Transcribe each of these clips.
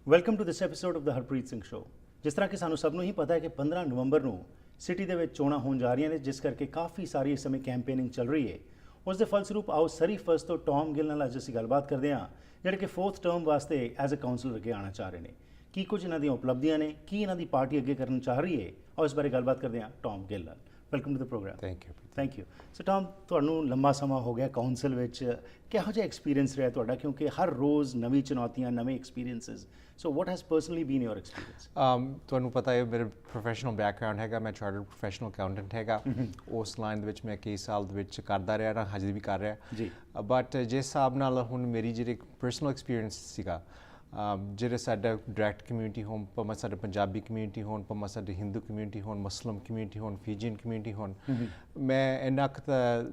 Welcome to this episode of the Harpreet Singh show. ਜਿਸ ਤਰ੍ਹਾਂ ਕਿ ਸਾਨੂੰ ਸਭ ਨੂੰ ਹੀ ਪਤਾ ਹੈ ਕਿ 15 ਨਵੰਬਰ ਨੂੰ ਸਿਟੀ ਦੇ ਵਿੱਚ ਚੋਣਾਂ ਹੋਣ ਜਾ ਰਹੀਆਂ ਨੇ, ਜਿਸ ਕਰਕੇ ਕਾਫੀ ਸਾਰੀ ਇਸ ਸਮੇਂ ਕੈਂਪੇਨਿੰਗ ਚੱਲ ਰਹੀ ਹੈ। ਉਸ ਦੇ ਫਲਸਰੂਪ ਆਓ ਸਰੀ ਫਸਟ ਤੋਂ ਟੌਮ ਗਿੱਲ ਨਾਲ ਅੱਜ ਅਸੀਂ ਗੱਲਬਾਤ ਕਰਦੇ ਹਾਂ, ਜਿਹੜੇ ਕਿ 4th ਟਰਮ ਵਾਸਤੇ ਐਜ਼ ਅ ਕਾਉਂਸਲਰ ਅੱਗੇ ਆਉਣਾ ਚਾਹ ਰਹੇ ਨੇ। ਕੀ ਕੁਝ ਇਹਨਾਂ ਦੀਆਂ ਉਪਲਬਧੀਆਂ ਨੇ, ਕੀ ਇਹਨਾਂ ਦੀ ਪਾਰਟੀ ਅੱਗੇ ਕਰਨ ਚਾਹ ਰਹੀ ਹੈ, ਔਰ ਇਸ ਬਾਰੇ ਗੱਲਬਾਤ ਕਰਦੇ ਹਾਂ ਟੌਮ ਗਿੱਲ ਨਾਲ। Welcome to the programme. Thank you. So Tom, ਤੁਹਾਨੂੰ ਲੰਬਾ ਸਮਾਂ ਹੋ ਗਿਆ ਕਾਉਂਸਲ ਵਿੱਚ, ਕਿਹੋ ਜਿਹਾ ਐਕਸਪੀਰੀਅੰਸ ਰਿਹਾ ਤੁਹਾਡਾ? ਕਿਉਂਕਿ ਹਰ ਰੋਜ਼ ਨਵੀਂ ਚੁਣੌਤੀਆਂ, ਨਵੇਂ experiences. So what has personally been your experience? ਤੁਹਾਨੂੰ ਪਤਾ ਹੈ ਮੇਰਾ ਪ੍ਰੋਫੈਸ਼ਨਲ ਬੈਕਗਰਾਊਂਡ ਹੈਗਾ, ਮੈਂ ਚਾਰਟਰਡ ਪ੍ਰੋਫੈਸ਼ਨਲ ਅਕਾਊਂਟੈਂਟ ਹੈਗਾ। ਉਸ ਲਾਈਨ ਦੇ ਵਿੱਚ ਮੈਂ ਕਈ ਸਾਲ ਦੇ ਵਿੱਚ ਕਰਦਾ ਰਿਹਾ ਨਾ, ਹਜੇ ਵੀ ਕਰ ਰਿਹਾ ਜੀ। ਬਟ ਜਿਸ ਹਿਸਾਬ ਨਾਲ ਹੁਣ ਮੇਰੀ ਜਿਹੜੀ ਪਰਸਨਲ ਐਕਸਪੀਰੀਅੰਸ ਸੀਗਾ, ਜਿਹੜੇ ਸਾਡਾ ਡਾਇਰੈਕਟ ਕਮਿਊਨਿਟੀ ਹੋਣ, ਭਾਵੇਂ ਸਾਡੇ ਪੰਜਾਬੀ ਕਮਿਊਨਿਟੀ ਹੋਣ, ਭਾਵੇਂ ਸਾਡੇ ਹਿੰਦੂ ਕਮਿਊਨਿਟੀ ਹੋਣ, ਮੁਸਲਿਮ ਕਮਿਊਨਿਟੀ ਹੋਣ, ਫੀਜੀਅਨ ਕਮਿਊਨਿਟੀ ਹੋਣ, ਮੈਂ ਇੰਨਾ ਕੁ ਤਾਂ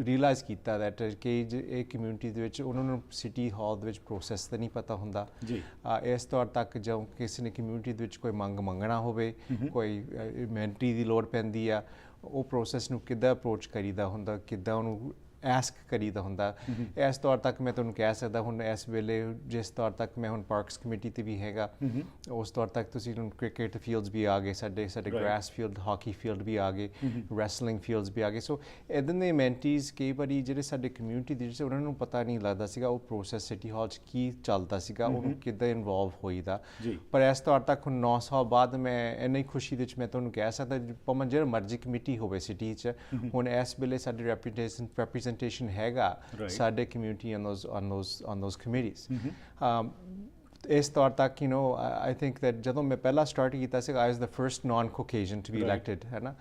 ਰੀਅਲਾਈਜ਼ ਕੀਤਾ ਦੈਟ ਕਿ ਇਹ ਕਮਿਊਨਿਟੀ ਦੇ ਵਿੱਚ ਉਹਨਾਂ ਨੂੰ ਸਿਟੀ ਹਾਲ ਦੇ ਵਿੱਚ ਪ੍ਰੋਸੈਸ ਤਾਂ ਨਹੀਂ ਪਤਾ ਹੁੰਦਾ ਜੀ। ਇਸ ਤੌਰ ਤੱਕ ਜਦੋਂ ਕਿਸੇ ਨੇ ਕਮਿਊਨਿਟੀ ਦੇ ਵਿੱਚ ਕੋਈ ਮੰਗਣਾ ਹੋਵੇ, ਕੋਈ ਇਮੈਂਟਰੀ ਦੀ ਲੋੜ ਪੈਂਦੀ ਆ, ਉਹ ਪ੍ਰੋਸੈਸ ਨੂੰ ਕਿੱਦਾਂ ਅਪਰੋਚ ਕਰੀਦਾ ਹੁੰਦਾ, ਕਿੱਦਾਂ ਉਹਨੂੰ ਐਸਕ ਕਰੀਦਾ ਹੁੰਦਾ। ਇਸ ਤੌਰ ਤੱਕ ਮੈਂ ਤੁਹਾਨੂੰ ਕਹਿ ਸਕਦਾ ਹੁਣ ਇਸ ਵੇਲੇ ਜਿਸ ਤੌਰ ਤੱਕ ਮੈਂ ਹੁਣ ਪਾਰਕਸ ਕਮੇਟੀ 'ਤੇ ਵੀ ਹੈਗਾ, ਉਸ ਤੌਰ ਤੱਕ ਤੁਸੀਂ ਹੁਣ ਕ੍ਰਿਕਟ ਫੀਲਡਸ ਵੀ ਆ ਗਏ, ਸਾਡੇ ਗ੍ਰਾਸ ਫੀਲਡ, ਹਾਕੀ ਫੀਲਡ ਵੀ ਆ ਗਏ, ਰੈਸਲਿੰਗ ਫੀਲਡਸ ਵੀ ਆ ਗਏ। ਸੋ ਇੱਦਾਂ ਦੇ ਇਮੈਂਟਰੀਜ਼ ਕਈ ਵਾਰੀ ਜਿਹੜੇ ਸਾਡੇ ਕਮਿਊਨਿਟੀ ਦੇ ਉਹਨਾਂ ਨੂੰ ਪਤਾ ਨਹੀਂ ਲੱਗਦਾ ਸੀਗਾ ਉਹ ਪ੍ਰੋਸੈਸ ਸਿਟੀ ਹਾਲ 'ਚ ਕੀ ਚੱਲਦਾ ਸੀਗਾ, ਉਹਨੂੰ ਕਿੱਦਾਂ ਇਨਵੋਲਵ ਹੋਈਦਾ। ਪਰ ਇਸ ਤੌਰ ਤੱਕ ਹੁਣ 9 ਸਾਲ ਬਾਅਦ ਮੈਂ ਇੰਨੀ ਖੁਸ਼ੀ ਦੇ ਵਿੱਚ ਮੈਂ ਤੁਹਾਨੂੰ ਕਹਿ ਸਕਦਾ, ਭਾਵੇਂ ਜਿਹੜਾ ਮਰਜ਼ੀ ਕਮੇਟੀ ਹੋਵੇ ਸਿਟੀ 'ਚ, ਹੁਣ ਇਸ ਵੇਲੇ ਸਾਡੀ representation ਹੈਗਾ ਸਾਡੇ community on those committees। ਇਸ ਤੌਰ ਤੱਕ I think that ਜਦੋਂ ਮੈਂ ਪਹਿਲਾਂ ਸਟਾਰਟ ਕੀਤਾ ਸੀ, I was the first non-Caucasian to be elected, ਹੈ ਨਾ।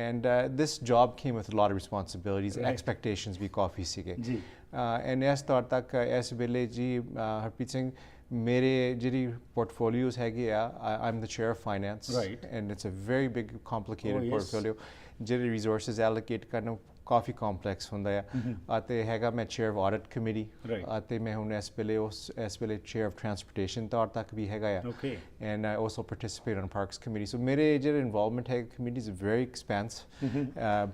And this job came with a lot of responsibilities, expectations ਵੀ ਕਾਫੀ ਸੀਗੇ। and ਇਸ ਤੌਰ ਤੱਕ ਇਸ ਵੇਲੇ ਜੀ ਹਰਪ੍ਰੀਤ ਸਿੰਘ ਮੇਰੇ ਜਿਹੜੀ portfolios ਹੈਗੇ ਆ, I'm the chair of finance, and it's a very big complicated portfolio। ਜਿਹੜੇ resources allocate ਕਰਨਾ ਕਾਫੀ ਕੰਪਲੈਕਸ ਹੁੰਦਾ ਆ। ਅਤੇ ਹੈਗਾ ਮੈਂ ਚੇਅਰ ਆਫ ਆਡਿਟ ਕਮੇਟੀ, ਅਤੇ ਮੈਂ ਹੁਣ ਇਸ ਵੇਲੇ ਚੇਅਰ ਆਫ ਟਰਾਂਸਪੋਰਟੇਸ਼ਨ ਤੌਰ ਤੱਕ ਵੀ ਹੈਗਾ ਆ। And I also participate on parks committee. So ਮੇਰੇ ਜਿਹੜੇ ਇਨਵੋਲਵਮੈਂਟ ਹੈ ਕਮੇਟੀਜ਼ ਵੈਰੀ ਐਕਸਪੈਂਸਿਵ,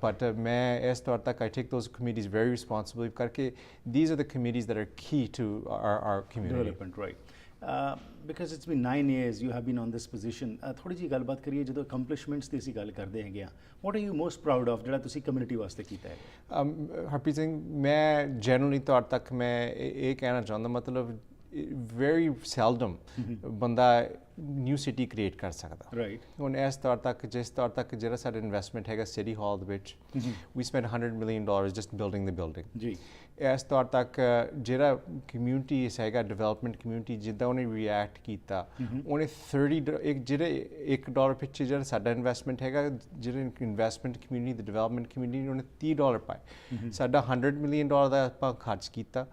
ਬਟ ਮੈਂ ਇਸ ਤੌਰ ਤੱਕ ਆਈ ਟੇਕ ਦੋਜ਼ ਕਮੇਟੀਜ਼ ਵੈਰੀ ਰਿਸਪੌਂਸਿਬਲੀ ਕਰਕੇ these are the committees that are key to our community development। Because it's been 9 years you have been on this position। ਥੋੜ੍ਹੀ ਜਿਹੀ ਗੱਲਬਾਤ ਕਰੀਏ, ਜਦੋਂ ਅਕੰਪਲਿਸ਼ਮੈਂਟਸ ਦੀ ਅਸੀਂ ਗੱਲ ਕਰਦੇ ਹੈਗੇ ਆ, what are you most proud of ਜਿਹੜਾ ਤੁਸੀਂ ਕਮਿਊਨਿਟੀ ਵਾਸਤੇ ਕੀਤਾ ਹੈ? ਹਰਪ੍ਰੀਤ ਸਿੰਘ, ਮੈਂ ਜਨਰਲੀ ਤੌਰ ਤੱਕ ਮੈਂ ਇਹ ਕਹਿਣਾ ਚਾਹੁੰਦਾ, ਮਤਲਬ very seldom ਬੰਦਾ ਨਿਊ ਸਿਟੀ ਕ੍ਰੀਏਟ ਕਰ ਸਕਦਾ। ਹੁਣ ਇਸ ਤੌਰ ਤੱਕ ਜਿਸ ਤੌਰ ਤੱਕ ਜਿਹੜਾ ਸਾਡਾ ਇਨਵੈਸਟਮੈਂਟ ਹੈਗਾ ਸਿਟੀ ਹਾਲ ਦੇ ਵਿੱਚ, we spent $100 million just building the building ਜੀ। ਇਸ ਤੌਰ ਤੱਕ ਜਿਹੜਾ ਕਮਿਊਨਿਟੀ ਹੈਗਾ ਡਿਵੈਲਪਮੈਂਟ ਕਮਿਊਨਿਟੀ, ਜਿੱਦਾਂ ਉਹਨੇ ਰਿਐਕਟ ਕੀਤਾ, ਉਹਨੇ ਜਿਹੜੇ $1 ਪਿੱਛੇ ਜਿਹੜਾ ਸਾਡਾ ਇਨਵੈਸਟਮੈਂਟ ਹੈਗਾ, ਜਿਹੜੇ ਇਨਵੈਸਟਮੈਂਟ ਕਮਿਊਨਿਟੀ ਦੇ ਡਿਵੈਲਪਮੈਂਟ ਕਮਿਊਨਿਟੀ, ਉਹਨੇ $30 ਪਾਏ। ਸਾਡਾ $100 million ਦਾ ਆਪਾਂ ਖਰਚ ਕੀਤਾ।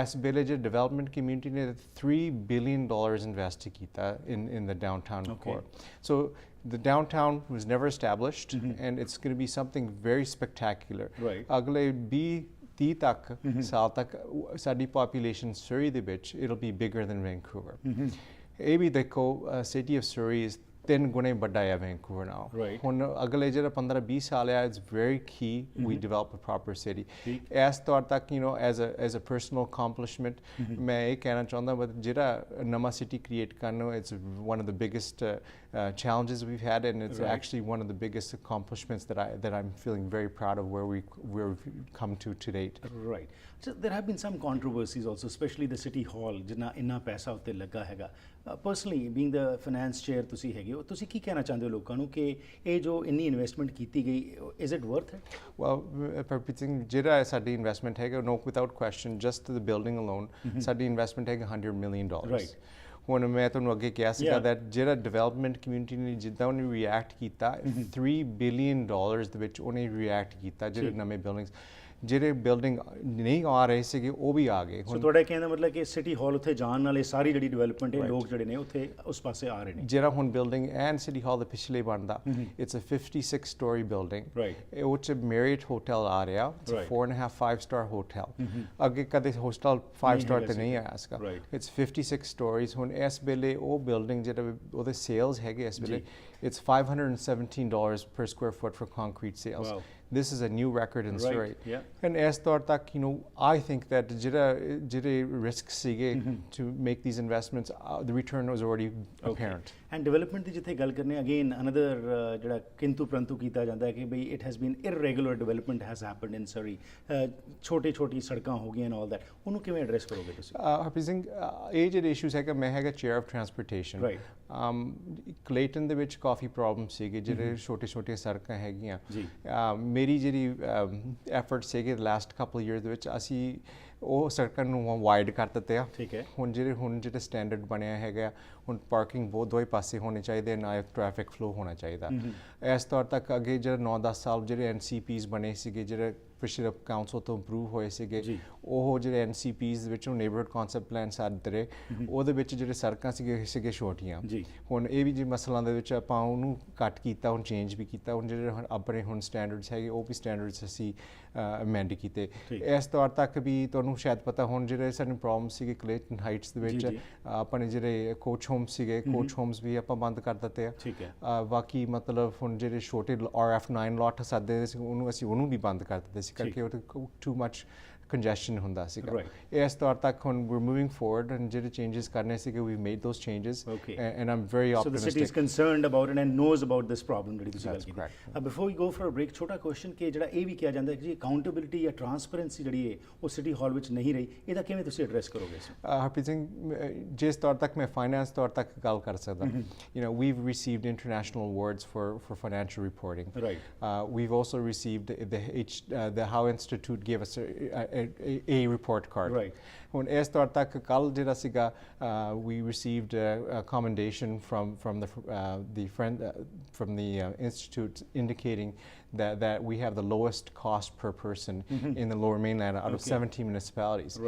ਇਸ ਵੇਲੇ ਜੇ ਡਿਵੈਲਪਮੈਂਟ ਕਮਿਊਨਿਟੀ ਨੇ $3 billion ਇਨਵੈਸਟ ਕੀਤਾ in the downtown core। So the downtown was never established, and it's going to be something very spectacular। ਅਗਲੇ 20-30 ਤੱਕ ਸਾਲ ਤੱਕ ਸਾਡੀ population Surrey ਦੇ ਵਿੱਚ it'll be bigger than Vancouver। ਇਹ ਵੀ ਦੇਖੋ, city of Surrey is 3 ਗੁਣੇ ਵੱਡਾ ਹੈ ਵੈਨਕੂਵਰ ਨਾਲ। ਹੁਣ ਅਗਲੇ ਜਿਹੜਾ 15-20 ਸਾਲ ਆ, it's very key we develop a proper city. ਇਸ ਤੌਰ ਤੱਕ ਐਜ਼ ਅ ਪਰਸਨਲ ਅਕੰਪਲਿਸ਼ਮੈਂਟ ਮੈਂ ਇਹ ਕਹਿਣਾ ਚਾਹੁੰਦਾ, ਬਟ ਜਿਹੜਾ ਨਵਾਂ ਸਿਟੀ ਕ੍ਰੀਏਟ ਕਰਨਾ, it's one of the biggest challenges we've had, and it's actually one of the biggest accomplishments that I'm feeling very proud of where we've come to date। So there have been some controversies also, especially the city hall, ਜਿੰਨਾ ਇੰਨਾ ਪੈਸਾ ਉੱਤੇ ਲੱਗਾ ਹੈਗਾ। Personally being ਦ finance chair ਤੁਸੀਂ ਹੈਗੇ ਹੋ, ਤੁਸੀਂ ਕੀ ਕਹਿਣਾ ਚਾਹੁੰਦੇ ਹੋ ਲੋਕਾਂ ਨੂੰ ਕਿ ਇਹ ਜੋ ਇੰਨੀ ਇਨਵੈਸਟਮੈਂਟ ਕੀਤੀ ਗਈ, is it worth it? Well Harpreet Singh, ਜਿਹੜਾ ਸਾਡੀ ਇਨਵੈਸਟਮੈਂਟ ਹੈਗਾ, no without question, just the building alone ਸਾਡੀ ਇਨਵੈਸਟਮੈਂਟ ਹੈਗਾ $100 million। ਹੁਣ ਮੈਂ ਤੁਹਾਨੂੰ ਅੱਗੇ ਕਿਹਾ ਸੀਗਾ ਦੈਟ ਜਿਹੜਾ ਡਿਵੈਲਪਮੈਂਟ ਕਮਿਊਨਿਟੀ ਨੇ ਜਿੱਦਾਂ ਉਹਨੇ ਰਿਐਕਟ ਕੀਤਾ, $3 billion ਦੇ ਵਿੱਚ ਉਹਨੇ ਰਿਐਕਟ ਕੀਤਾ ਜਿਹੜੇ ਨਵੇਂ ਬਿਲਡਿੰਗਸ। ਜਿਹੜੇ ਬਿਲਡਿੰਗ ਨਹੀਂ ਆ ਰਹੇ ਸੀਗੇ ਉਹ ਵੀ ਆ ਗਏ ਸੋ ਤੁਹਾਡਾ ਕਹਿਣ ਦਾ ਮਤਲਬ ਕਿ ਸਿਟੀ ਹਾਲ ਉੱਥੇ ਜਾਣ ਨਾਲ ਇਹ ਸਾਰੀ ਜਿਹੜੀ ਡਿਵੈਲਪਮੈਂਟ ਹੈ ਲੋਕ ਜਿਹੜੇ ਨੇ ਉੱਥੇ ਉਸ ਪਾਸੇ ਆ ਰਹੇ ਨੇ ਜਿਹੜਾ ਹੁਣ ਬਿਲਡਿੰਗ ਐਂਡ ਸਿਟੀ ਹਾਲ ਦੇ ਪਿਛਲੇ ਬਣਦਾ ਇਟਸ ਅ 56 story building ਇਹ ਉਹ 'ਚ ਮੈਰੀਅਟ ਹੋਟਲ ਆ ਰਿਹਾ 4 and a half 5 star hotel ਅੱਗੇ ਕਦੇ ਹੋਸਟਲ 5 star ਤੇ ਨਹੀਂ ਆਇਆ ਸੀਗਾ ਇਟਸ 56 stories ਹੁਣ ਇਸ ਵੇਲੇ ਉਹ ਬਿਲਡਿੰਗ ਜਿਹੜਾ ਉਹਦੇ ਸੇਲਸ ਹੈਗੇ ਇਸ ਵੇਲੇ it's $517 per square foot for concrete sales. Wow. This is a new record in Surrey. Yeah. And as tak, I think that jire risks sige to make these investments, the return was already apparent. And development ਦੀ ਜਿੱਥੇ ਗੱਲ ਕਰਨੇ again another ਜਿਹੜਾ ਕਿੰਤੂ ਪ੍ਰੰਤੂ ਕੀਤਾ ਜਾਂਦਾ ਹੈ ਕਿ ਬਈ it has been irregular development has happened in Surrey. ਛੋਟੀ ਸੜਕਾਂ ਹੋ ਗਈਆਂ and all that. ਉਹਨੂੰ ਕਿਵੇਂ ਐਡਰੈਸ ਕਰੋਗੇ ਤੁਸੀਂ? ਹਰਪ੍ਰੀਤ ਸਿੰਘ ਇਹ ਜਿਹੜੇ ਇਸ਼ੂਜ਼ ਹੈਗਾ ਮੈਂ ਹੈਗਾ ਚੇਅਰ ਆਫ ਟਰਾਂਸਪੋਰਟੇਸ਼ਨ ਕਲੇਟਨ ਦੇ ਵਿੱਚ ਕਾਫੀ ਪ੍ਰੋਬਲਮ ਸੀਗੇ ਜਿਹੜੇ ਛੋਟੀਆਂ ਸੜਕਾਂ ਹੈਗੀਆਂ ਮੇਰੀ ਜਿਹੜੀ ਐਫਰਟ ਸੀਗੇ ਲਾਸਟ ਕਪਲ ਈਅਰ ਦੇ ਵਿੱਚ ਅਸੀਂ ਉਹ ਸੜਕਾਂ ਨੂੰ ਵਾਈਡ ਕਰ ਦਿੱਤੇ ਆ ਠੀਕ ਹੈ ਹੁਣ ਜਿਹੜੇ ਸਟੈਂਡਰਡ ਬਣਿਆ ਹੈਗਾ ਹੁਣ ਪਾਰਕਿੰਗ ਬਹੁਤ ਦੋਵੇਂ ਪਾਸੇ ਹੋਣੇ ਚਾਹੀਦੇ ਨਾ ਟ੍ਰੈਫਿਕ ਫਲੋ ਹੋਣਾ ਚਾਹੀਦਾ ਇਸ ਤੌਰ ਤੱਕ ਅੱਗੇ ਜਿਹੜੇ 9-10 ਸਾਲ ਜਿਹੜੇ ਐਨਸੀਪੀਜ਼ ਬਣੇ ਸੀਗੇ ਜਿਹੜੇ ਪਿਛਲੇ ਕਾਉਂਸਲ ਤੋਂ ਇੰਪਰੂਵ ਹੋਏ ਸੀਗੇ ਉਹ ਜਿਹੜੇ ਐਨਸੀਪੀਜ਼ ਵਿੱਚੋਂ ਨੇਬਰਹੁੱਡ ਕਨਸੈਪਟ ਪਲਾਨ ਸਾਡੇ ਉਹਦੇ ਵਿੱਚ ਜਿਹੜੇ ਸੜਕਾਂ ਸੀਗੇ ਛੋਟੀਆਂ ਹੁਣ ਇਹ ਵੀ ਜੀ ਮਸਲਾਂ ਦੇ ਵਿੱਚ ਆਪਾਂ ਉਹਨੂੰ ਕੱਟ ਕੀਤਾ ਹੁਣ ਚੇਂਜ ਵੀ ਕੀਤਾ ਹੁਣ ਜਿਹੜੇ ਆਪਣੇ ਹੁਣ ਸਟੈਂਡਰਡਸ ਹੈਗੇ ਉਹ ਵੀ ਸਟੈਂਡਰਡਸ ਅਸੀਂ ਅਮੈਂਡ ਕੀਤੇ ਇਸ ਤੌਰ ਤੱਕ ਵੀ ਤੁਹਾਨੂੰ ਸ਼ਾਇਦ ਪਤਾ ਹੁਣ ਜਿਹੜੇ ਸਾਨੂੰ ਪ੍ਰੋਬਲਮ ਸੀਗੇ ਕਲੇਟਨ ਹਾਈਟਸ ਦੇ ਵਿੱਚ ਆਪਣੇ ਜਿਹੜੇ ਕੋਚ ਹੋਮਸ ਸੀਗੇ ਕੋਚ ਹੋਮਸ ਵੀ ਆਪਾਂ ਬੰਦ ਕਰ ਦਿੱਤੇ ਆ ਬਾਕੀ ਮਤਲਬ ਹੁਣ ਜਿਹੜੇ ਛੋਟੇ RF9 ਲੋਟ ਸਾਡੇ ਉਹਨੂੰ ਵੀ ਬੰਦ ਕਰ ਦਿੱਤੇ ਸੀ ਕਰਕੇ ਉਹ ਟੂ ਮਚ congestion ਹੁੰਦਾ ਸੀਗਾ ਇਸ ਤੌਰ ਤੱਕ ਹੁਣ we're moving forward and ਜਿਹੜੇ changes ਕਰਨੇ ਸੀਗੇ we made those changes and I'm very optimistic. So the city is concerned about it and knows about this problem ਜਿਹੜੀ ਤੁਸੀਂ ਗੱਲ ਕੀਤੀ before we go for a break ਛੋਟਾ question ਕਿ ਜਿਹੜਾ ਇਹ ਵੀ ਕਿਹਾ ਜਾਂਦਾ ਕਿ accountability ਜਾਂ transparency ਜਿਹੜੀ ਹੈ ਉਹ ਸਿਟੀ ਹਾਲ ਵਿੱਚ ਨਹੀਂ ਰਹੀ ਇਹਦਾ ਕਿਵੇਂ ਤੁਸੀਂ ਐਡਰੈਸ ਕਰੋਗੇ ਹਰਪ੍ਰੀਤ ਸਿੰਘ ਜਿਸ ਤੌਰ ਤੱਕ ਮੈਂ ਫਾਈਨੈਂਸ ਤੌਰ ਤੱਕ ਗੱਲ ਕਰ ਸਕਦਾ we've received international awards for financial reporting we've also received the Howe Institute gave us a report card. When ਇਸ ਤੌਰ ਤੱਕ ਕੱਲ ਜਿਹੜਾ ਸੀਗਾ we received a commendation from the institute indicating that we have the lowest cost per person in the Lower Mainland out of 17 municipalities.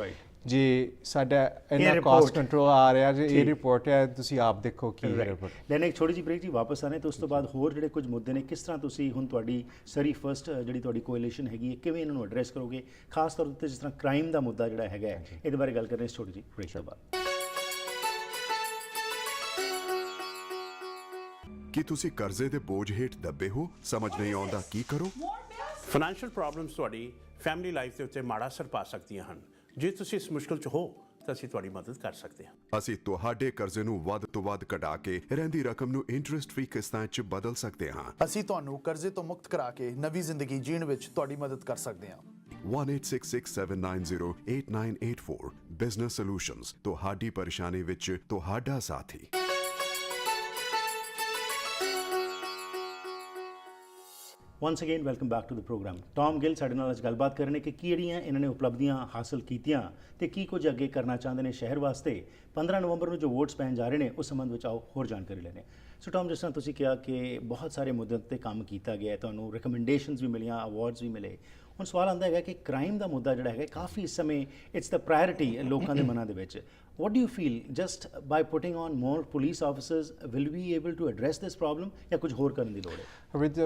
ਜੇ ਸਾਡਾ ਇਹਨਾਂ caste control ਆ ਰਿਹਾ ਜੇ ਇਹ ਰਿਪੋਰਟ ਹੈ ਤੁਸੀਂ ਆਪ ਦੇਖੋ ਕੀ ਹੈ ਰਿਪੋਰਟ ਲੈਣੇ ਇੱਕ ਛੋਟੀ ਜਿਹੀ ਬ੍ਰੇਕ ਜੀ ਵਾਪਸ ਆਨੇ ਤੇ ਉਸ ਤੋਂ ਬਾਅਦ ਹੋਰ ਜਿਹੜੇ ਕੁਝ ਮੁੱਦੇ ਨੇ ਕਿਸ ਤਰ੍ਹਾਂ ਤੁਸੀਂ ਹੁਣ ਤੁਹਾਡੀ ਸਰੀ ਫਰਸਟ ਜਿਹੜੀ ਤੁਹਾਡੀ ਕੋalition ਹੈਗੀ ਹੈ ਕਿਵੇਂ ਇਹਨਾਂ ਨੂੰ ਐਡਰੈਸ ਕਰੋਗੇ ਖਾਸ ਤੌਰ ਤੇ ਜਿਸ ਤਰ੍ਹਾਂ ਕ੍ਰਾਈਮ ਦਾ ਮੁੱਦਾ ਜਿਹੜਾ ਹੈਗਾ ਇਹਦੇ ਬਾਰੇ ਗੱਲ ਕਰਨੀ ਇਸ ਛੋਟੀ ਜਿਹੀ ਬ੍ਰੇਕ ਤੋਂ ਬਾਅਦ ਕੀ ਤੁਸੀਂ ਕਰਜ਼ੇ ਦੇ ਬੋਝ ਹੇਠ ਦੱਬੇ ਹੋ ਸਮਝ ਨਹੀਂ ਆਉਂਦਾ ਕੀ ਕਰੋ ਫਾਈਨੈਂਸ਼ੀਅਲ ਪ੍ਰੋਬਲਮਸ ਤੁਹਾਡੀ ਫੈਮਿਲੀ ਲਾਈਫ ਦੇ ਉੱਤੇ ਮਾੜਾ ਅਸਰ ਪਾ ਸਕਦੀਆਂ ਹਨ ਜੇ ਤੁਸੀਂ ਇਸ ਮੁਸ਼ਕਲ 'ਚ ਹੋ ਤਾਂ ਅਸੀਂ ਤੁਹਾਡੀ ਮਦਦ ਕਰ ਸਕਦੇ ਹਾਂ ਅਸੀਂ ਤੁਹਾਡੇ ਕਰਜ਼ੇ ਨੂੰ ਵੱਧ ਤੋਂ ਵੱਧ ਘਟਾ ਕੇ ਰਹਿੰਦੀ ਰਕਮ ਨੂੰ ਇੰਟਰਸਟ ਫ੍ਰੀ ਕਿਸ਼ਤਾਂ 'ਚ ਬਦਲ ਸਕਦੇ ਹਾਂ ਅਸੀਂ ਤੁਹਾਨੂੰ ਕਰਜ਼ੇ ਤੋਂ ਮੁਕਤ ਕਰਾ ਕੇ ਨਵੀਂ ਜ਼ਿੰਦਗੀ ਜੀਣ ਵਿੱਚ ਤੁਹਾਡੀ ਮਦਦ ਕਰ ਸਕਦੇ ਹਾਂ 1866-790-8984 ਬਿਜ਼ਨਸ ਸੋਲੂਸ਼ਨਜ਼ ਤੁਹਾਡੀ ਪਰੇਸ਼ਾਨੀ ਵਿੱਚ ਤੁਹਾਡਾ ਸਾਥੀ once again welcome back to the program Tom Gill ਸਾਡੇ ਨਾਲ ਅੱਜ ਗੱਲਬਾਤ ਕਰਨੇ ਕਿ ਕਿਹੜੀਆਂ ਇਹਨਾਂ ਨੇ ਉਪਲਬਧੀਆਂ ਹਾਸਲ ਕੀਤੀਆਂ ਤੇ ਕੀ ਕੁਝ ਅੱਗੇ ਕਰਨਾ ਚਾਹੁੰਦੇ ਨੇ ਸ਼ਹਿਰ ਵਾਸਤੇ 15 ਨਵੰਬਰ ਨੂੰ ਜੋ ਵੋਟਸ ਪੈਣ ਜਾ ਰਹੇ ਨੇ ਉਸ ਸੰਬੰਧ ਵਿੱਚ ਆਓ ਹੋਰ ਜਾਣਕਾਰੀ ਲੈਣੇ ਸੋ ਟੌਮ ਜਿਸ ਤਰ੍ਹਾਂ ਤੁਸੀਂ ਕਿਹਾ ਕਿ ਬਹੁਤ ਸਾਰੇ ਮੁੱਦਿਆਂ ਤੇ ਕੰਮ ਕੀਤਾ ਗਿਆ ਤੁਹਾਨੂੰ ਰਿਕਮੈਂਡੇਸ਼ਨਸ ਵੀ ਮਿਲੀਆਂ ਅਵਾਰਡਸ ਵੀ ਮਿਲੇ ਹੁਣ ਸਵਾਲ ਆਉਂਦਾ ਹੈਗਾ ਕਿ ਕ੍ਰਾਈਮ ਦਾ ਮੁੱਦਾ ਜਿਹੜਾ ਹੈਗਾ ਕਾਫੀ ਇਸ ਸਮੇਂ ਇਟਸ ਦਾ ਪ੍ਰਾਇੋਰਿਟੀ ਲੋਕਾਂ ਦੇ ਮਨਾਂ ਦੇ ਵਿੱਚ what do you feel just by putting on more police officers will we be able to address this problem ਜਾਂ ਕੁਝ ਹੋਰ ਕਰਨ ਦੀ ਲੋੜ ਹੈ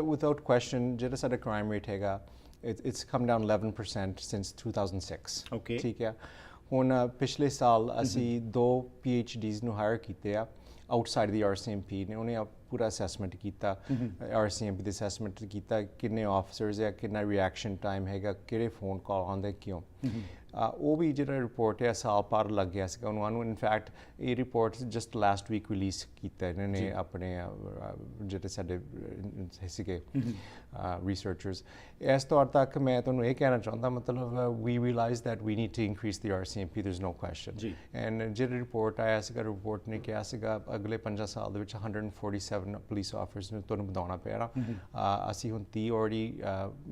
without question ਜਿਹੜਾ ਸਾਡਾ crime rate ਹੈਗਾ it's come down 11% since 2006 ਠੀਕ ਹੈ ਹੁਣ ਪਿਛਲੇ ਸਾਲ ਅਸੀਂ 2 PhDs ਨੂੰ ਹਾਇਰ ਕੀਤੇ ਆ ਆਊਟਸਾਈਡ ਦੀ RCMP ਨੇ ਉਹਨੇ ਪੂਰਾ ਅਸੈਸਮੈਂਟ ਕੀਤਾ RCMP ਦੀ ਅਸੈਸਮੈਂਟ ਕੀਤਾ ਕਿੰਨੇ ਆਫਿਸਰਸ ਹੈ ਕਿੰਨਾ ਰਿਐਕਸ਼ਨ ਟਾਈਮ ਹੈਗਾ ਕਿਹੜੇ ਫੋਨ ਕਾਲ ਆਉਂਦੇ ਕਿਉਂ ਉਹ ਵੀ ਜਿਹੜਾ ਰਿਪੋਰਟ ਹੈ ਸਾਲ ਪਾਰ ਲੱਗ ਗਿਆ ਸੀਗਾ ਉਹਨੂੰ ਇਨਫੈਕਟ ਇਹ report just last week release ਕੀਤਾ ਇਹਨਾਂ ਨੇ ਆਪਣੇ ਜਿਹੜੇ ਸਾਡੇ ਸੀਗੇ ਰਿਸਰਚਰਸ ਇਸ ਤੌਰ ਤੱਕ ਮੈਂ ਤੁਹਾਨੂੰ ਇਹ ਕਹਿਣਾ ਚਾਹੁੰਦਾ ਮਤਲਬ ਵੀ realize that we need to increase the RCMP there is no question and ਜਿਹੜੀ ਰਿਪੋਰਟ ਆਇਆ ਸੀਗਾ ਰਿਪੋਰਟ ਨੇ ਕਿਹਾ ਸੀਗਾ ਅਗਲੇ 5 ਸਾਲ ਦੇ ਵਿੱਚ 147 ਪੁਲਿਸ ਆਫਿਸਰਸ ਨੂੰ ਤੁਹਾਨੂੰ ਵਧਾਉਣਾ ਪੈਣਾ ਅਸੀਂ ਹੁਣ 30 ਆਲਰੇਡੀ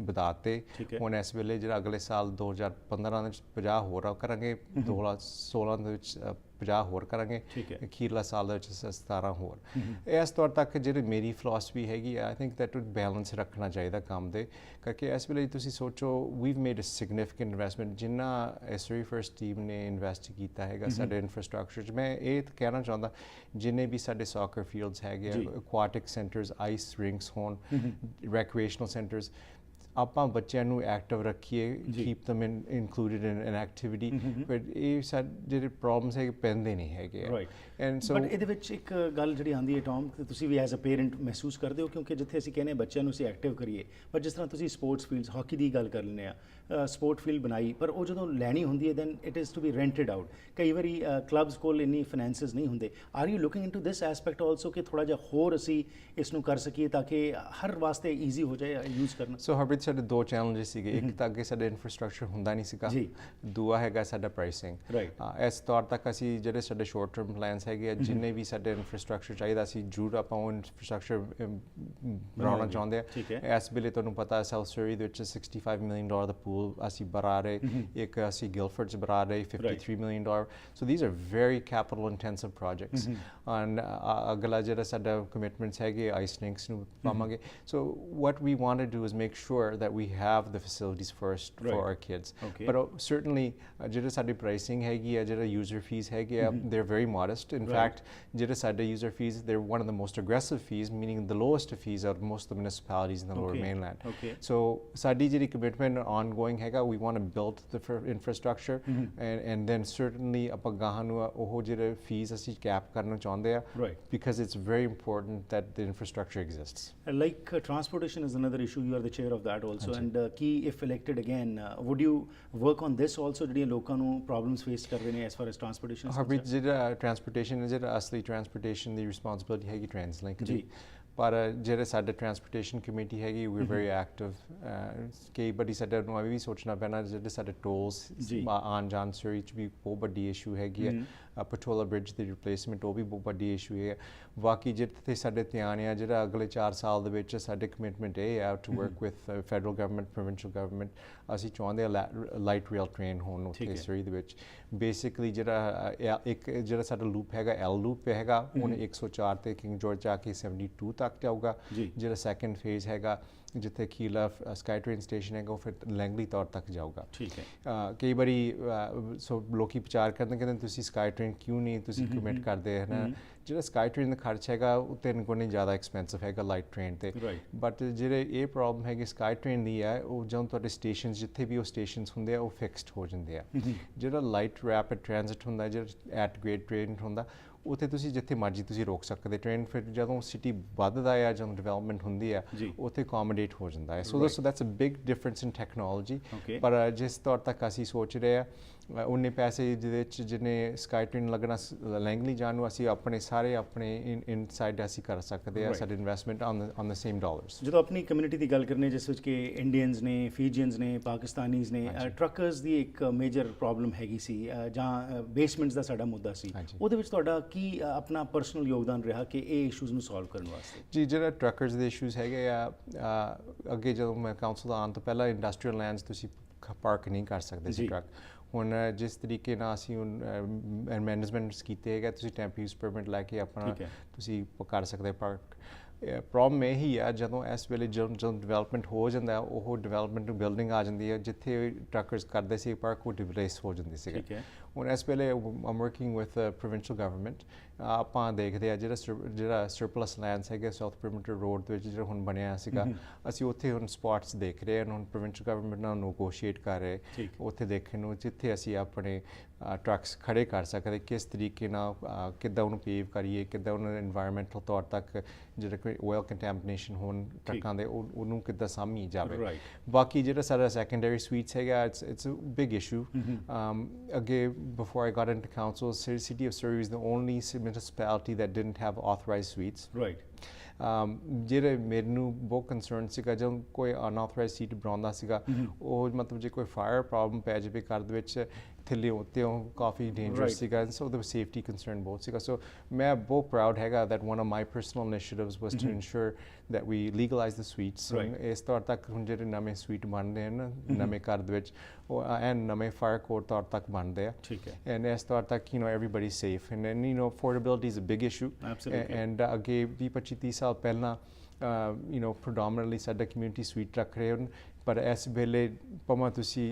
ਵਧਾਤੇ ਹੁਣ ਇਸ ਵੇਲੇ ਜਿਹੜਾ ਅਗਲੇ ਸਾਲ 2015 ਦੇ 50 ਹੋਰ ਕਰਾਂਗੇ 2016 ਦੇ ਵਿੱਚ 50 ਹੋਰ ਕਰਾਂਗੇ ਅਖੀਰਲਾ ਸਾਲ ਦੇ ਵਿੱਚ 17 ਹੋਰ ਇਸ ਤੌਰ ਤੱਕ ਜਿਹੜੀ ਮੇਰੀ ਫਿਲਾਸਫੀ ਹੈਗੀ I think that would balance ਰੱਖਣਾ ਚਾਹੀਦਾ ਕੰਮ ਦੇ ਕਰਕੇ ਇਸ ਵੇਲੇ ਤੁਸੀਂ ਸੋਚੋ we've made a significant investment ਜਿੰਨਾ ਐਸਰੀ ਫਰਸਟ ਟੀਮ ਨੇ ਇਨਵੈਸਟ ਕੀਤਾ ਹੈਗਾ ਸਾਡੇ ਇਨਫਰਾਸਟ੍ਰਕਚਰ 'ਚ ਮੈਂ ਇਹ ਕਹਿਣਾ ਚਾਹੁੰਦਾ ਜਿੰਨੇ ਵੀ ਸਾਡੇ ਸੌਕਰ ਫੀਲਡਸ ਹੈਗੇ ਐਕੁਆਟਿਕ ਸੈਂਟਰਸ ਆਈਸ ਰਿੰਕਸ ਹੋਣ ਰੈਕ੍ਰੀਏਸ਼ਨਲ ਸੈਂਟਰਸ ਆਪਾਂ ਬੱਚਿਆਂ ਨੂੰ ਐਕਟਿਵ ਰੱਖੀਏ keep them included in activity but ਇਹ ਸਾਡੇ ਜਿਹੜੇ ਪ੍ਰੋਬਲਮਸ ਹੈਗੇ ਪੈਂਦੇ ਨਹੀਂ ਹੈਗੇ ਐਂਡ ਸੋ ਬਟ ਇਹਦੇ ਵਿੱਚ ਇੱਕ ਗੱਲ ਜਿਹੜੀ ਆਉਂਦੀ ਹੈ ਟੌਮ ਤੁਸੀਂ ਵੀ ਐਜ਼ ਅ ਪੇਰੈਂਟ ਮਹਿਸੂਸ ਕਰਦੇ ਹੋ ਕਿਉਂਕਿ ਜਿੱਥੇ ਅਸੀਂ ਕਹਿੰਦੇ ਬੱਚਿਆਂ ਨੂੰ ਅਸੀਂ ਐਕਟਿਵ ਕਰੀਏ ਪਰ ਜਿਸ ਤਰ੍ਹਾਂ ਤੁਸੀਂ ਸਪੋਰਟਸ ਫੀਲਡਸ ਹਾਕੀ ਦੀ ਗੱਲ ਕਰ ਲੈਂਦੇ ਆ ਸਪੋਰਟ ਫੀਲਡ ਬਣਾਈ ਪਰ ਉਹ ਜਦੋਂ ਲੈਣੀ ਹੁੰਦੀ ਹੈ then it is to be rented out ਕਈ ਵਾਰੀ ਕਲੱਬਸ ਕੋਲ ਇੰਨੀ ਫਾਈਨੈਂਸਿਸ ਨਹੀਂ ਹੁੰਦੇ are you looking into this aspect also ਕਿ ਥੋੜਾ ਜਿਹਾ ਹੋਰ ਅਸੀਂ ਇਸ ਨੂੰ ਕਰ ਸਕੀਏ ਤਾਂ ਕਿ ਹਰ ਵਾਸਤੇ ਈਜ਼ੀ ਹੋ ਜਾਏ ਯੂਜ਼ ਕਰਨਾ ਸੋ ਹਰਪ੍ਰੀਤ ਸਾਡੇ ਦੋ ਚੈਲੰਜਸ ਸੀਗੇ ਇੱਕ ਤਾਂ ਅੱਗੇ ਸਾਡਾ ਇਨਫਰਾਸਟ੍ਰਕਚਰ ਹੁੰਦਾ ਨਹੀਂ ਸੀਗਾ ਦੂਆ ਹੈਗਾ ਸਾਡਾ ਪ੍ਰਾਈਸਿੰਗ ਇਸ ਤੌਰ ਤੱਕ ਅਸੀਂ ਜਿਹੜੇ ਸਾਡੇ ਸ਼ਾਰਟ ਟਰਮ ਪਲਾਨਸ ਹੈਗੇ ਆ ਜਿੰਨੇ ਵੀ ਸਾਡੇ ਇਨਫਰਾਸਟ੍ਰਕਚਰ ਚਾਹੀਦਾ ਸੀ ਜ਼ਰੂਰ ਆਪਾਂ ਉਹ ਇਨਫਰਾਸਟ੍ਰਕਚਰ ਬਣਾਉਣਾ ਚਾਹੁੰਦੇ ਆ ਇਸ ਵੇਲੇ ਤੁਹਾਨੂੰ ਪਤਾ ਸਾਊਥ ਸਰੀ ਦੇ ਵਿੱਚ $65 million ਦਾ ਪੂਲ ਅਸੀਂ ਬਣਾ ਰਹੇ ਇੱਕ ਅਸੀਂ ਗਿਲਫਰਡ 'ਚ ਬਣਾ ਰਹੇ $53 million so these are very capital intensive projects and ਅਗਲਾ ਜਿਹੜਾ ਸਾਡਾ ਕਮਿਟਮੈਂਟਸ ਹੈਗੇ ਆਈਸ ਰਿੰਕਸ ਨੂੰ ਪਾਵਾਂਗੇ so what we want to do is make sure that we have the facilities first for our kids but certainly ਜਿਹੜਾ ਸਾਡੀ pricing ਹੈਗੀ ਆ ਜਿਹੜਾ user fees ਹੈਗੇ ਆ they're very modest in fact ਜਿਹੜੇ ਸਾਡੇ user fees they're one of the most aggressive fees meaning the lowest of fees out of most of the municipalities in the lower mainland so ਸਾਡੀ ਜਿਹੜੀ commitment ongoing ਹੈਗਾ we want to build the infrastructure and then certainly ਆਪਾਂ ਗਾਹਾਂ ਨੂੰ ਉਹ ਜਿਹੜੇ fees ਅਸੀਂ cap ਕਰਨਾ ਚਾਹੁੰਦੇ ਆ because it's very important that the infrastructure exists like transportation is another issue you are the chair of that also and key if elected again would you work on this also ਜਿਹੜੀਆਂ ਲੋਕਾਂ ਨੂੰ problems face ਕਰ ਰਹੇ ਨੇ as far as transportation Harpreet ਜਿਹੜਾ transportation ਹੈ ਜਿਹੜਾ ਅਸਲੀ ਟਰਾਂਸਪੋਰਟੇਸ਼ਨ ਦੀ ਰਿਸਪੌਂਸਿਬਿਲਿਟੀ ਹੈਗੀ ਟ੍ਰਾਂਸਲਿੰਕ ਦੀ ਪਰ ਜਿਹੜੇ ਸਾਡੇ ਟਰਾਂਸਪੋਰਟੇਸ਼ਨ ਕਮੇਟੀ ਹੈਗੀ ਵੀ ਵੈਰੀ ਐਕਟਿਵ ਕਈ ਵਾਰੀ ਸਾਡੇ ਨੂੰ ਇਹ ਵੀ ਸੋਚਣਾ ਪੈਣਾ ਜਿਹੜੇ ਸਾਡੇ ਟੋਲਸ ਆਉਣ ਜਾਣ ਸਰੀ 'ਚ ਵੀ ਬਹੁਤ ਵੱਡੀ ਇਸ਼ੂ ਹੈਗੀ ਹੈ ਪਟੋਲਾ ਬ੍ਰਿਜ ਦੀ ਰਿਪਲੇਸਮੈਂਟ ਉਹ ਵੀ ਬਹੁਤ ਵੱਡੀ ਇਸ਼ੂ ਹੈ ਬਾਕੀ ਜਿੱਥੇ ਸਾਡੇ ਧਿਆਨ ਆ ਜਿਹੜਾ ਅਗਲੇ 4 ਸਾਲ ਦੇ ਵਿੱਚ ਸਾਡੇ ਕਮਿਟਮੈਂਟ ਇਹ ਆ to work with federal government provincial government ਅਸੀਂ ਚਾਹੁੰਦੇ ਆ ਲਾਈਟ ਰੇਲ ਟ੍ਰੇਨ ਹੋਣ ਉੱਥੇ ਸਰੀ ਦੇ ਵਿੱਚ ਬੇਸਿਕਲੀ ਜਿਹੜਾ ਇੱਕ ਜਿਹੜਾ ਸਾਡਾ ਲੂਪ ਹੈਗਾ ਐਲ ਲੂਪ ਹੈਗਾ ਉਹਨੇ 104 ਤੇ ਕਿੰਗ ਜਾਰਜ ਜਾ ਕੇ 72 ਤੱਕ ਜਾਊਗਾ ਜਿਹੜਾ ਸੈਕੰਡ ਫੇਜ਼ ਹੈਗਾ ਜਿੱਥੇ ਖੀਲਾ ਸਕਾਈ ਟ੍ਰੇਨ ਸਟੇਸ਼ਨ ਹੈਗਾ ਉਹ ਫਿਰ ਲੈਂਗਲੀ ਤੌਰ ਤੱਕ ਜਾਊਗਾ ਕਈ ਵਾਰੀ ਸੋ ਲੋਕੀ ਵਿਚਾਰ ਕਰਦੇ ਕਹਿੰਦੇ ਤੁਸੀਂ ਸਕਾਈ ਟ੍ਰੇਨ ਕਿਉਂ ਨਹੀਂ ਤੁਸੀਂ ਕਮਿਟ ਕਰਦੇ ਹੈ ਨਾ ਜਿਹੜਾ ਸਕਾਈ ਟ੍ਰੇਨ ਦਾ ਖਰਚ ਹੈਗਾ ਉਹ 3 ਗੁਣੇ ਜ਼ਿਆਦਾ ਐਕਸਪੈਂਸਿਵ ਹੈਗਾ ਲਾਈਟ ਟ੍ਰੇਨ ਤੇ ਬਟ ਜਿਹੜੇ ਇਹ ਪ੍ਰੋਬਲਮ ਹੈਗੀ ਸਕਾਈ ਟ੍ਰੇਨ ਦੀ ਹੈ ਉਹ ਜਦੋਂ ਤੁਹਾਡੇ ਸਟੇਸ਼ਨ ਜਿੱਥੇ ਵੀ ਉਹ ਸਟੇਸ਼ਨਸ ਹੁੰਦੇ ਆ ਉਹ ਫਿਕਸਡ ਹੋ ਜਾਂਦੇ ਆ ਜਿਹੜਾ ਲਾਈਟ ਰੈਪਿਡ ਟ੍ਰਾਂਜ਼ਿਟ ਹੁੰਦਾ ਜਿਹੜਾ ਐਟ ਗ੍ਰੇਡ ਟ੍ਰੇਨ ਹੁੰਦਾ ਉੱਥੇ ਤੁਸੀਂ ਜਿੱਥੇ ਮਰਜ਼ੀ ਤੁਸੀਂ ਰੋਕ ਸਕਦੇ ਟ੍ਰੇਨ ਫਿਰ ਜਦੋਂ ਸਿਟੀ ਵੱਧਦਾ ਆ ਜਦੋਂ ਡਿਵੈਲਪਮੈਂਟ ਹੁੰਦੀ ਆ ਉੱਥੇ ਅਕੋਮੋਡੇਟ ਹੋ ਜਾਂਦਾ ਹੈ so that's a big difference in technology ਪਰ ਜਿਸ ਤੌਰ ਤੱਕ ਅਸੀਂ ਸੋਚ ਰਹੇ ਆ ਉਨੇ ਪੈਸੇ ਜਿਹਦੇ ਵਿੱਚ ਜਿਹਨੇ ਸਕਾਈ ਟ੍ਰੇਨ ਲੱਗਣਾ ਲੈਂਗਲੀ ਜਾਣ ਨੂੰ ਅਸੀਂ ਆਪਣੇ ਸਾਰੇ ਆਪਣੇ ਇਨਸਾਈਡ ਅਸੀਂ ਕਰ ਸਕਦੇ ਆ ਸਾਡੇ investment on the same dollars ਜਦੋਂ ਆਪਣੀ ਕਮਿਊਨਿਟੀ ਦੀ ਗੱਲ ਕਰਨੇ ਜਿਸ ਵਿੱਚ ਕਿ ਇੰਡੀਅਨਸ ਨੇ ਫੀਜੀਅਨਸ ਨੇ ਪਾਕਿਸਤਾਨੀਜ਼ ਨੇ ਟਰੱਕਰਸ ਦੀ ਇੱਕ ਮੇਜਰ ਪ੍ਰੋਬਲਮ ਹੈਗੀ ਸੀ ਜਾਂ ਬੇਸਮੈਂਟਸ ਦਾ ਸਾਡਾ ਮੁੱਦਾ ਸੀ ਉਹਦੇ ਵਿੱਚ ਤੁਹਾਡਾ ਕੀ ਆਪਣਾ ਪਰਸਨਲ ਯੋਗਦਾਨ ਰਿਹਾ ਕਿ ਇਹ ਇਸ਼ੂਜ਼ ਨੂੰ ਸੋਲਵ ਕਰਨ ਵਾਸਤੇ ਜੀ ਜਿਹੜਾ ਟਰੱਕਰਸ ਦੇ ਇਸ਼ੂਜ਼ ਹੈਗੇ ਆ ਅੱਗੇ ਜਦੋਂ ਮੈਂ ਕਾਉਂਸਲ ਆਉਣ ਤੋਂ ਪਹਿਲਾਂ ਇੰਡਸਟਰੀਅਲ ਲੈਂਡਸ ਤੁਸੀਂ ਪਾਰਕ ਨਹੀਂ ਕਰ ਸਕਦੇ ਸੀ ਟਰੱਕ ਹੁਣ ਜਿਸ ਤਰੀਕੇ ਨਾਲ ਅਸੀਂ ਮੈਨੇਜਮੈਂਟਸ ਕੀਤੇ ਹੈਗੇ ਤੁਸੀਂ ਟੈਂਪਰੇਰੀ ਪਰਮਿਟ ਲੈ ਕੇ ਆਪਣਾ ਤੁਸੀਂ ਕਰ ਸਕਦੇ ਪਾਰਕ ਪ੍ਰੋਬਲਮ ਇਹ ਹੀ ਆ ਜਦੋਂ ਇਸ ਵੇਲੇ ਜਦੋਂ ਡਿਵੈਲਪਮੈਂਟ ਹੋ ਜਾਂਦਾ ਉਹ ਡਿਵੈਲਪਮੈਂਟ ਨੂੰ ਬਿਲਡਿੰਗ ਆ ਜਾਂਦੀ ਹੈ ਜਿੱਥੇ ਟਰੱਕਰਸ ਕਰਦੇ ਸੀ ਪਾਰਕ ਉਹ ਡਿਪਲੇਸ ਹੋ ਜਾਂਦੀ ਸੀ ਹੁਣ ਇਸ ਵੇਲੇ ਆਮ ਵਰਕਿੰਗ ਵਿਦ ਪ੍ਰੋਵਿੰਸ਼ੀਅਲ ਗਵਰਨਮੈਂਟ ਆਪਾਂ ਦੇਖਦੇ ਆ ਜਿਹੜਾ ਸਰਪਲਸ ਲੈਂਡਸ ਹੈਗੇ ਸਾਊਥ ਪਰੀਮੀਟਰ ਰੋਡ ਦੇ ਵਿੱਚ ਜਿਹੜਾ ਹੁਣ ਬਣਿਆ ਸੀਗਾ ਅਸੀਂ ਉੱਥੇ ਹੁਣ ਸਪੌਟਸ ਦੇਖ ਰਹੇ ਹਾਂ ਹੁਣ ਪ੍ਰੋਵਿੰਸ਼ੀਅਲ ਗਵਰਨਮੈਂਟ ਨਾਲ ਨੈਗੋਸ਼ੀਏਟ ਕਰ ਰਹੇ ਉੱਥੇ ਦੇਖਣ ਨੂੰ ਜਿੱਥੇ ਅਸੀਂ ਆਪਣੇ ਟਰੱਕਸ ਖੜੇ ਕਰ ਸਕਦੇ ਕਿਸ ਤਰੀਕੇ ਨਾਲ ਕਿੱਦਾਂ ਉਹਨੂੰ ਪੇਵ ਕਰੀਏ ਕਿੱਦਾਂ ਉਹਨੂੰ এনवायरमेंटਲ ਤੌਰ ਤੱਕ ਜਿਹੜਾ ਕੋਈ ਆਇਲ ਕੰਟੈਮੀਨੇਸ਼ਨ ਹੋਣ ਟਰੱਕਾਂ ਦੇ ਉਹਨੂੰ ਕਿੱਦਾਂ ਸਾਂਭੀ ਜਾਵੇ ਬਾਕੀ ਜਿਹੜਾ ਸਾਡਾ ਸੈਕੰਡਰੀ ਸਵੀਟਸ ਹੈਗਾ ਇਟਸ ਅ ਬਿਗ ਇਸ਼ੂ ਅੱਗੇ before I got into council, City of Surrey was the only municipality that didn't have authorized suites. ਜਿਹੜੇ ਮੈਨੂੰ ਬਹੁਤ ਕੰਸਰਨ ਸੀਗਾ ਜਦੋਂ ਕੋਈ ਅਨਆਥੋਰਾਈਜ਼ਡ ਸੀਟ ਬਣਾਉਂਦਾ ਸੀਗਾ ਉਹ ਮਤਲਬ ਜੇ ਕੋਈ ਫਾਇਰ ਪ੍ਰੋਬਲਮ ਪੈ ਜਾਵੇ ਘਰ ਦੇ ਵਿੱਚ ਥੱਲੇ ਉੱਤੇ ਉਹ ਕਾਫੀ ਡੇਂਜਰਸ ਸੀਗਾ ਸੋ ਉਹਦਾ ਸੇਫਟੀ ਕੰਸਰਨ ਬਹੁਤ ਸੀਗਾ ਸੋ ਮੈਂ ਬਹੁਤ ਪ੍ਰਾਊਡ ਹੈਗਾ that one of my personal initiatives was to ensure that we legalize the sweets. Right. ਇਸ ਤੌਰ ਤੱਕ ਹੁਣ ਜਿਹੜੇ ਨਵੇਂ ਸਵੀਟ ਬਣਦੇ ਹਨ ਨਵੇਂ ਘਰ ਦੇ ਵਿੱਚ ਉਹ ਐਨ ਨਵੇਂ ਫਾਇਰ ਕੋਡ ਤੌਰ ਤੱਕ ਬਣਦੇ ਆ ਠੀਕ ਹੈ and ਇਸ ਤੌਰ ਤੱਕ everybody's safe and then affordability is a big issue. Absolutely. and ਅੱਗੇ 20-25 ਸਾਲ ਪਹਿਲਾਂ predominantly ਸਾਡਾ community sweet ਰੱਖ ਰਹੇ ਹਨ ਪਰ ਇਸ ਵੇਲੇ ਭਾਵੇਂ ਤੁਸੀਂ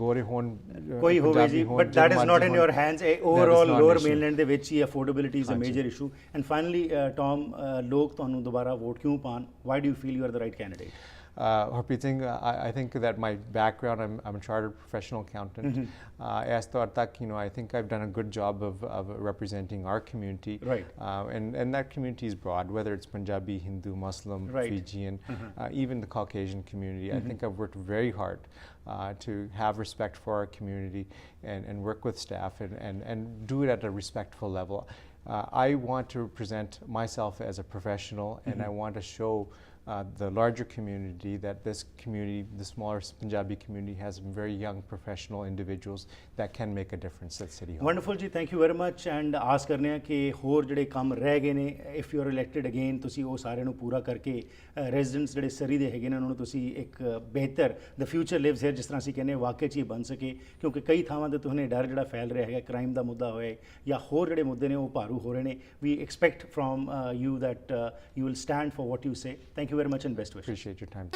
ਗੋਰੇ ਹੋਣ ਕੋਈ ਹੋਵੇ ਜੀ but that is not in your hands overall Lower Mainland ਦੇ ਵਿੱਚ ਹੀ affordability is a major issue and finally Tom ਲੋਕ ਤੁਹਾਨੂੰ ਦੁਬਾਰਾ ਵੋਟ ਕਿਉਂ ਪਾਣ why do you feel you are the right candidate Harpreet Singh, I think that my background, I'm a chartered professional accountant. As taught tak, I think I've done a good job of representing our community. Right. And that community is broad, whether it's Punjabi, Hindu, Muslim, right. Fijian, even the Caucasian community. I think I've worked very hard to have respect for our community and work with staff and do it at a respectful level. I want to present myself as a professional and I want to show the larger community that this community, the smaller Punjabi community, has some very young professional individuals that can make a difference at City Hall. Wonderful ji, thank you very much and ਆਸ ਕਰਨੇ ਆ ਕਿ ਹੋਰ ਜਿਹੜੇ ਕੰਮ ਰਹਿ ਗਏ ਨੇ if you are elected again ਤੁਸੀਂ ਉਹ ਸਾਰਿਆਂ ਨੂੰ ਪੂਰਾ ਕਰਕੇ ਰੈਜ਼ੀਡੈਂਟਸ ਜਿਹੜੇ ਸਰੀ ਦੇ ਹੈਗੇ ਨੇ ਉਹਨਾਂ ਨੂੰ ਤੁਸੀਂ ਇੱਕ ਬਿਹਤਰ ਦ ਫਿਊਚਰ ਲਿਵਸ ਹੇਅਰ ਜਿਸ ਤਰ੍ਹਾਂ ਅਸੀਂ ਕਹਿੰਦੇ ਵਾਕਈ 'ਚ ਹੀ ਬਣ ਸਕੇ ਕਿਉਂਕਿ ਕਈ ਥਾਵਾਂ ਤੇ ਤੁਹਾਨੂੰ ਡਰ ਜਿਹੜਾ ਫੈਲ ਰਿਹਾ ਹੈਗਾ ਕ੍ਰਾਈਮ ਦਾ ਮੁੱਦਾ ਹੋਏ ਜਾਂ ਹੋਰ ਜਿਹੜੇ ਮੁੱਦੇ ਨੇ ਉਹ ਭਾਰੂ ਹੋ ਰਹੇ ਨੇ we expect from you that you will stand for what you say thank you very much and best wishes. Appreciate your time.